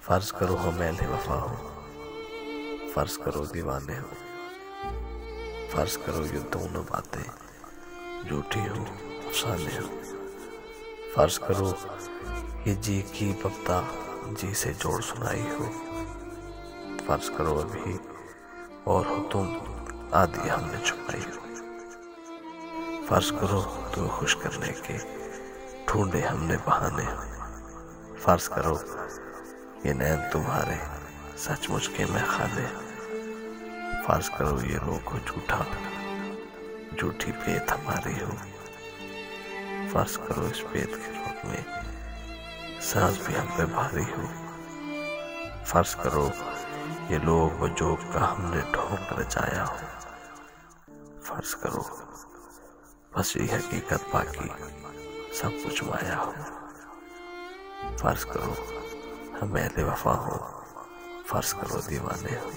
फर्ज करो हम अहले वफा हो, फर्ज करो दीवाने हो, फर्ज करो ये दोनों बातें झूठी हो अफसाने हो। फर्ज करो ये जी की बब्ता जी से जोड़ सुनाई हो। फर्ज करो अभी और हो तुम आदि हमने छुपाई हो। फर्ज करो तो खुश करने के ढूंढे हमने बहाने हो। फर्ज करो ये नैन तुम्हारे सचमुच के मैं खाने। फर्ज करो ये रोग हो झूठा, झूठी पेट हमारी हो। फर्ज करो इस पेट के रोग में सांस भी हम पे भारी हो। फर्ज करो ये लोग व जोग का हमने ढोंग रचाया हो। फर्ज करो बस ये हकीकत बाकी सब कुछ माया हो। फर्ज करो हम अहले वफा हो, फर्ज करो दीवाने हो।